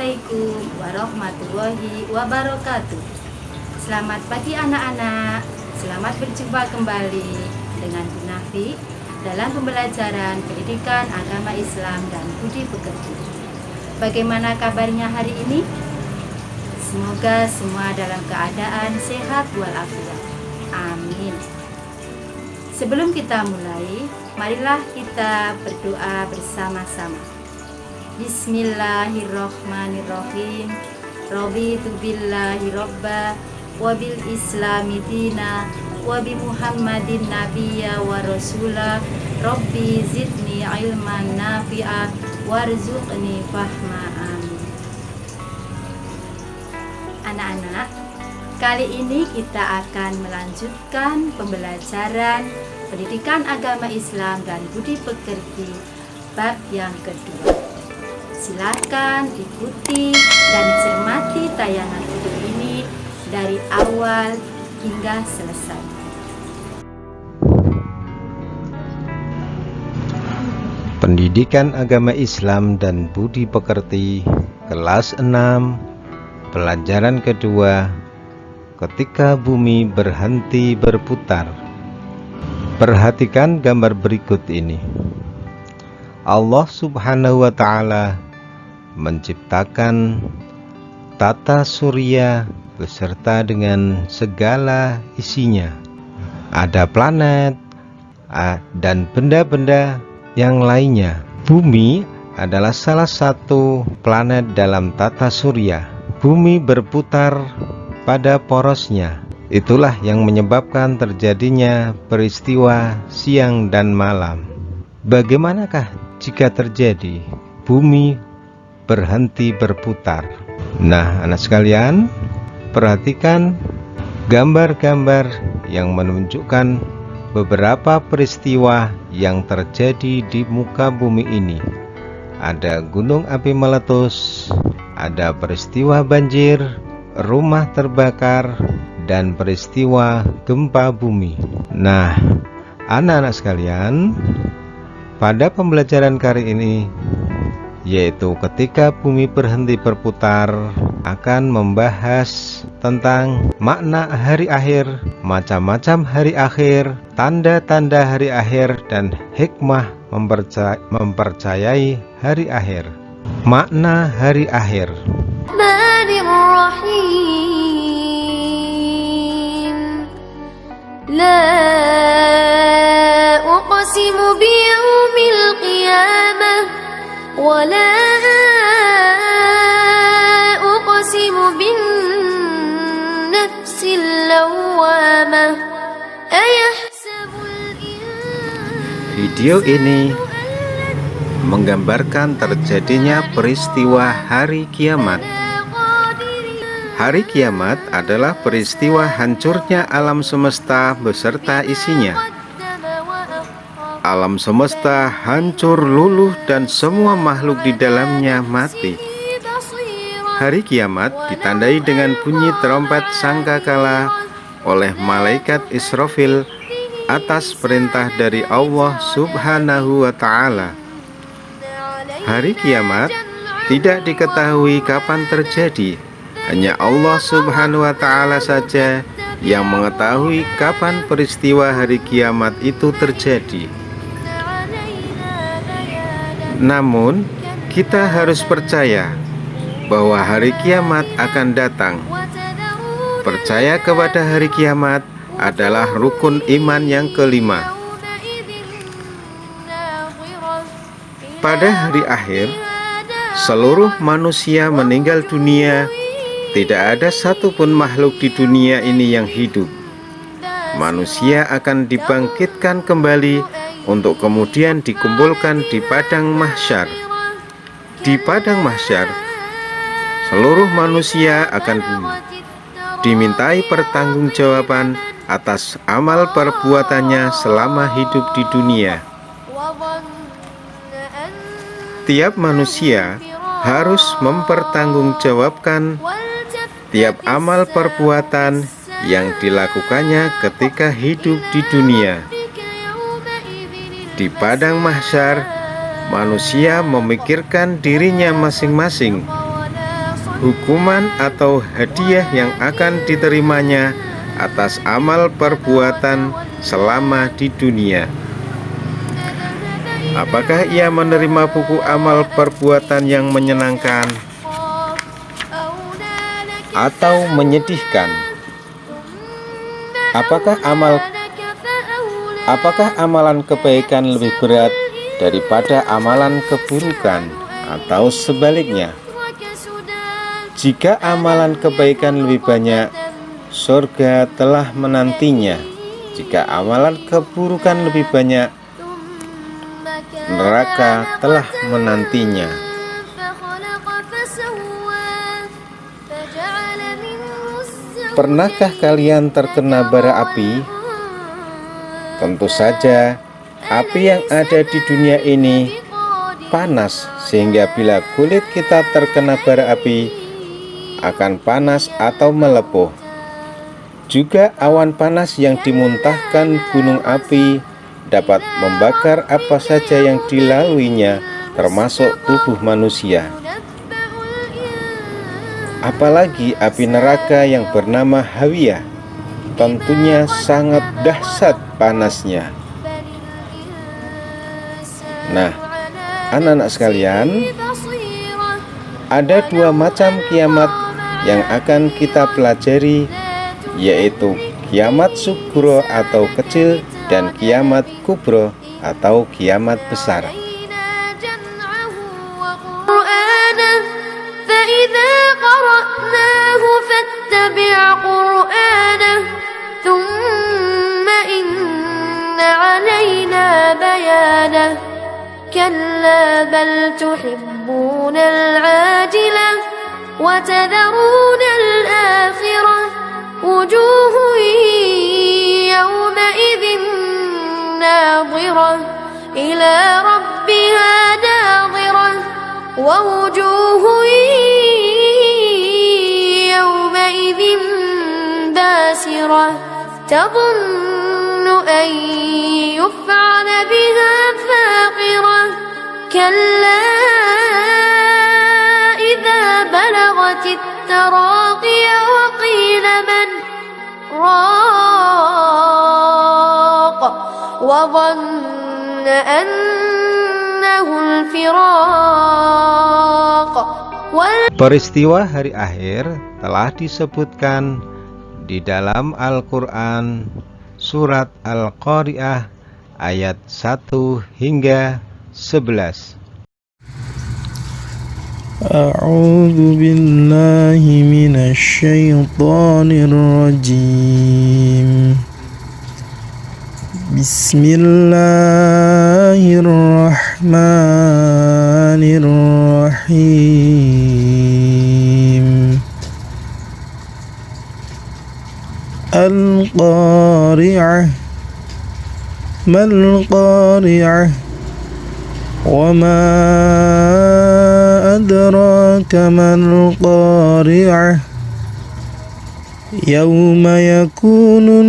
Assalamualaikum warahmatullahi wabarakatuh. Selamat pagi anak-anak. Selamat berjumpa kembali dengan Bu Nafi dalam pembelajaran pendidikan agama Islam dan budi pekerti. Bagaimana kabarnya hari ini? Semoga semua dalam keadaan sehat walafiat. Amin. Sebelum kita mulai, marilah kita berdoa bersama-sama. Bismillahirrahmanirrahim. Raditu billahi robba wa bil islami dina wa bi Muhammadin nabiyya wa rasula. Rabbi zidni ilman nafi'a warzuqni fahma. Amin. Anak-anak, kali ini kita akan melanjutkan pembelajaran pendidikan agama Islam dan budi pekerti bab yang kedua. Silakan ikuti dan cermati tayangan video ini dari awal hingga selesai. Pendidikan agama Islam dan budi pekerti kelas 6, pelajaran kedua, ketika bumi berhenti berputar. Perhatikan gambar berikut ini. Allah Subhanahu wa Ta'ala menciptakan tata surya beserta dengan segala isinya. Ada planet dan benda-benda yang lainnya. Bumi adalah salah satu planet dalam tata surya. Bumi berputar pada porosnya. Itulah yang menyebabkan terjadinya peristiwa siang dan malam. Bagaimanakah jika terjadi bumi berhenti berputar? Nah, anak sekalian, perhatikan gambar-gambar yang menunjukkan beberapa peristiwa yang terjadi di muka bumi ini. Ada gunung api meletus, ada peristiwa banjir, rumah terbakar, dan peristiwa gempa bumi. Nah, anak-anak sekalian, pada pembelajaran kali ini, yaitu ketika bumi berhenti berputar, akan membahas tentang makna hari akhir, macam-macam hari akhir, tanda-tanda hari akhir, dan hikmah mempercayai hari akhir. Makna hari akhir. La uqsimu biyawmil qiyamah wa la uqsimu bin nafsil lawwamah. Video ini menggambarkan terjadinya peristiwa hari kiamat. Hari kiamat adalah peristiwa hancurnya alam semesta beserta isinya. Alam semesta hancur luluh dan semua makhluk di dalamnya mati. Hari kiamat ditandai dengan bunyi trompet sangkakala oleh malaikat Israfil atas perintah dari Allah Subhanahu wa Ta'ala. Hari kiamat tidak diketahui kapan terjadi. Hanya Allah Subhanahu wa Ta'ala saja yang mengetahui kapan peristiwa hari kiamat itu terjadi. Namun, kita harus percaya bahwa hari kiamat akan datang. Percaya kepada hari kiamat adalah rukun iman yang kelima. Pada hari akhir, seluruh manusia meninggal dunia. Tidak ada satupun makhluk di dunia ini yang hidup. Manusia akan dibangkitkan kembali untuk kemudian dikumpulkan di padang mahsyar. Di padang mahsyar, seluruh manusia akan dimintai pertanggungjawaban atas amal perbuatannya selama hidup di dunia. Tiap manusia harus mempertanggungjawabkan tiap amal perbuatan yang dilakukannya ketika hidup di dunia. Di padang mahsyar, manusia memikirkan dirinya masing-masing hukuman atau hadiah yang akan diterimanya atas amal perbuatan selama di dunia. Apakah ia menerima buku amal perbuatan yang menyenangkan atau menyedihkan? Apakah amalan kebaikan lebih berat daripada amalan keburukan atau sebaliknya? Jika amalan kebaikan lebih banyak, surga telah menantinya. Jika amalan keburukan lebih banyak, neraka telah menantinya. Pernahkah kalian terkena bara api? Tentu saja, api yang ada di dunia ini panas, sehingga bila kulit kita terkena bara api, akan panas atau melepuh. Juga awan panas yang dimuntahkan gunung api dapat membakar apa saja yang dilaluinya, termasuk tubuh manusia. Apalagi api neraka yang bernama Hawiyah, tentunya sangat dahsyat panasnya. Nah, anak-anak sekalian, ada dua macam kiamat yang akan kita pelajari, yaitu kiamat sugro atau kecil dan kiamat kubro atau kiamat besar. كلا بل تحبون العاجلة وتذرون الآخرة وجوه يومئذ ناظرة إلى ربها ناظرة ووجوه يومئذ باسرة تظن أن يفعل بها فاقرة كلا إذا بلغت التراقي وقيل من راق وظن أنه الفراق. Peristiwa hari akhir telah disebutkan di dalam Al-Quran surat Al-Qari'ah ayat 1 hingga 11. A'udzu billahi minasy syaithanir rajim. Bismillahirrahmanirrahim. Al-Qari'ah mal Qari'ah wa ma adraka mal Qari'ah yawma yakunun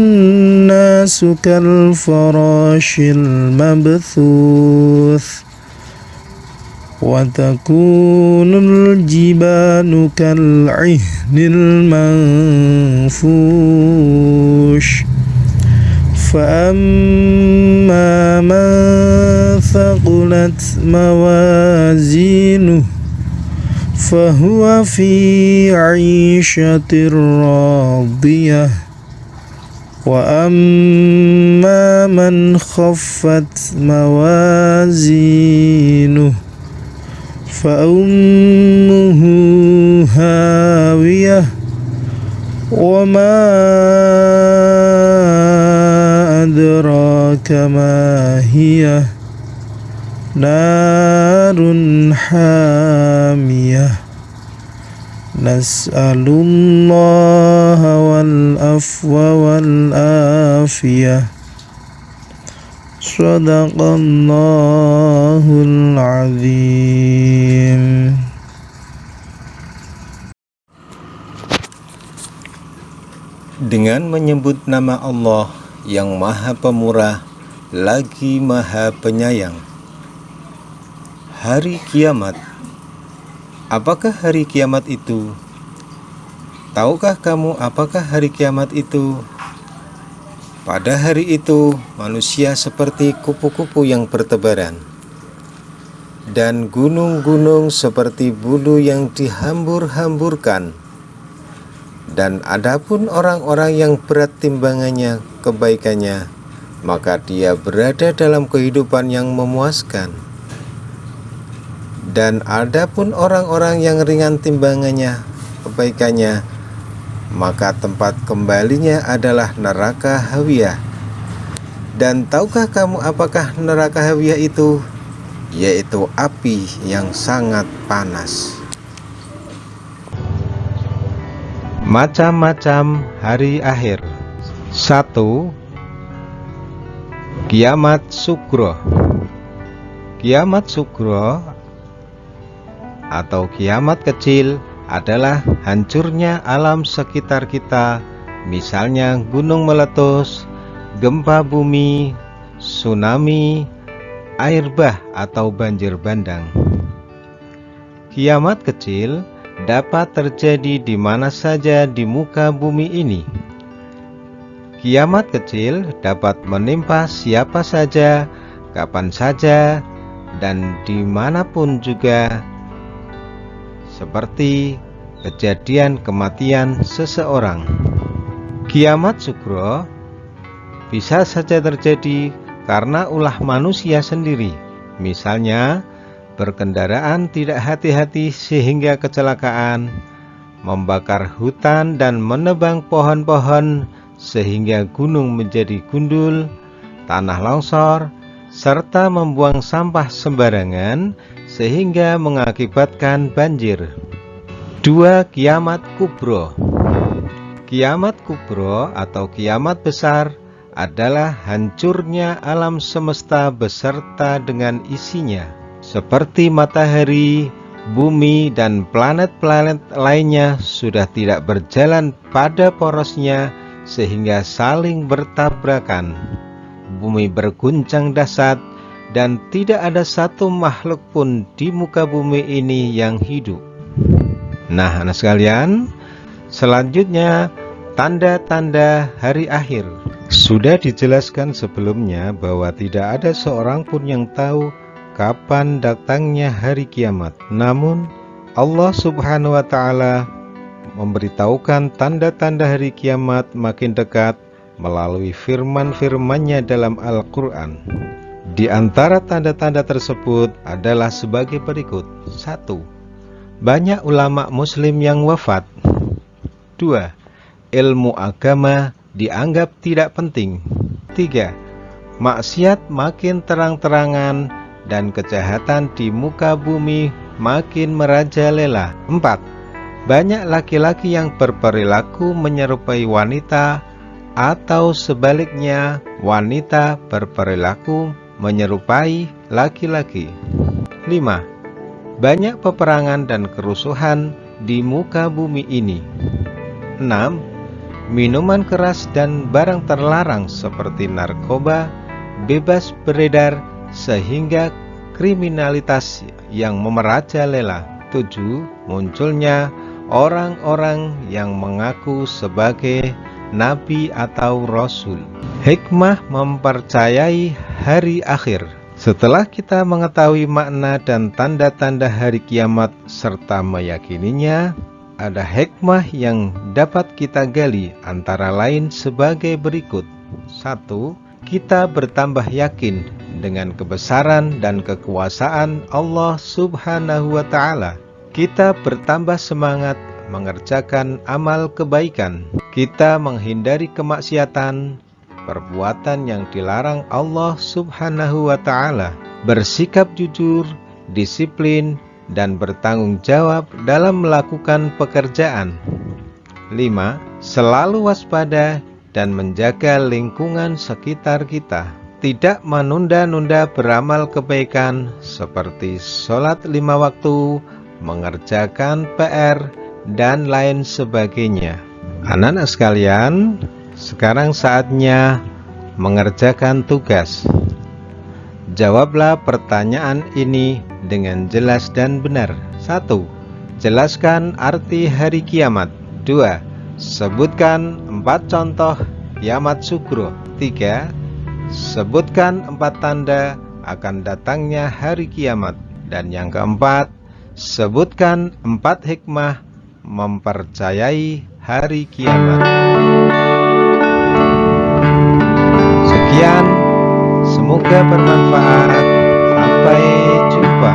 nasu kal farashil mabthuth wa takunul jibalu kal ihnil manfush فأما من ثقلت موازينه فهو في عيشة راضية وأما من خفت موازينه فأمه هاوية وما أدراك ما هي نار حامية نسأل الله والعفو والعافية صدق الله العظيم. Dengan menyebut nama Allah yang Maha Pemurah lagi Maha Penyayang. Hari kiamat. Apakah hari kiamat itu? Tahukah kamu apakah hari kiamat itu? Pada hari itu, manusia seperti kupu-kupu yang bertebaran, dan gunung-gunung seperti bulu yang dihambur-hamburkan. Dan adapun orang-orang yang berat timbangannya kebaikannya, maka dia berada dalam kehidupan yang memuaskan. Dan adapun orang-orang yang ringan timbangannya kebaikannya, maka tempat kembalinya adalah neraka hawiyah. Dan tahukah kamu apakah neraka hawiyah itu? Yaitu api yang sangat panas. Macam-macam hari akhir. 1. Kiamat Sugro. Kiamat Sugro atau kiamat kecil adalah hancurnya alam sekitar kita, misalnya gunung meletus, gempa bumi, tsunami, air bah atau banjir bandang. Kiamat kecil dapat terjadi di mana saja di muka bumi ini. Kiamat kecil dapat menimpa siapa saja, kapan saja, dan dimanapun juga, seperti kejadian kematian seseorang. Kiamat Sugro bisa saja terjadi karena ulah manusia sendiri, misalnya berkendaraan tidak hati-hati sehingga kecelakaan, membakar hutan dan menebang pohon-pohon sehingga gunung menjadi gundul, tanah longsor, serta membuang sampah sembarangan sehingga mengakibatkan banjir. 2. Kiamat Kubro. Kiamat Kubro atau kiamat besar adalah hancurnya alam semesta beserta dengan isinya, seperti matahari, bumi, dan planet-planet lainnya sudah tidak berjalan pada porosnya sehingga saling bertabrakan. Bumi berguncang dahsyat dan tidak ada satu makhluk pun di muka bumi ini yang hidup. Nah, anak sekalian, selanjutnya tanda-tanda hari akhir. Sudah dijelaskan sebelumnya bahwa tidak ada seorang pun yang tahu kapan datangnya hari kiamat. Namun Allah Subhanahu wa Ta'ala memberitahukan tanda-tanda hari kiamat makin dekat melalui firman-firman-Nya dalam Al-Quran. Di antara tanda-tanda tersebut adalah sebagai berikut. 1. Banyak ulama muslim yang wafat. 2. Ilmu agama dianggap tidak penting. 3. Maksiat makin terang-terangan dan kejahatan di muka bumi makin merajalela. 4. Banyak laki-laki yang berperilaku menyerupai wanita, atau sebaliknya wanita berperilaku menyerupai laki-laki. 5. Banyak peperangan dan kerusuhan di muka bumi ini. 6. Minuman keras dan barang terlarang seperti narkoba bebas beredar sehingga kriminalitas yang memerajalela. 7. Munculnya orang-orang yang mengaku sebagai nabi atau rasul. Hikmah mempercayai hari akhir. Setelah kita mengetahui makna dan tanda-tanda hari kiamat serta meyakininya, ada hikmah yang dapat kita gali, antara lain sebagai berikut. 1. Kita bertambah yakin dengan kebesaran dan kekuasaan Allah Subhanahu wa Ta'ala. Kita bertambah semangat mengerjakan amal kebaikan. Kita menghindari kemaksiatan, perbuatan yang dilarang Allah Subhanahu wa Ta'ala, bersikap jujur, disiplin, dan bertanggung jawab dalam melakukan pekerjaan. 5. Selalu waspada dan menjaga lingkungan sekitar kita. Tidak menunda-nunda beramal kebaikan seperti sholat 5 waktu, mengerjakan PR, dan lain sebagainya. Anak-anak sekalian, sekarang saatnya mengerjakan tugas. Jawablah pertanyaan ini dengan jelas dan benar. 1. Jelaskan arti hari kiamat. 2. Sebutkan 4 contoh kiamat sugro. 3. Sebutkan 4 tanda akan datangnya hari kiamat. Dan yang keempat, sebutkan 4 hikmah mempercayai hari kiamat. Sekian, semoga bermanfaat. Sampai jumpa.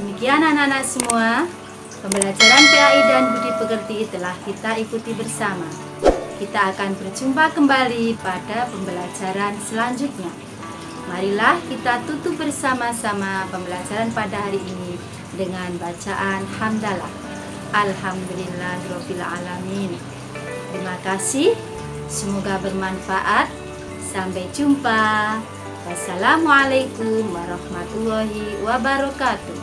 Demikian anak-anak semua, pembelajaran PAI dan Budi Pekerti telah kita ikuti bersama. Kita akan berjumpa kembali pada pembelajaran selanjutnya. Marilah kita tutup bersama-sama pembelajaran pada hari ini dengan bacaan hamdalah. Alhamdulillahirabbil alamin. Terima kasih, semoga bermanfaat. Sampai jumpa. Wassalamualaikum warahmatullahi wabarakatuh.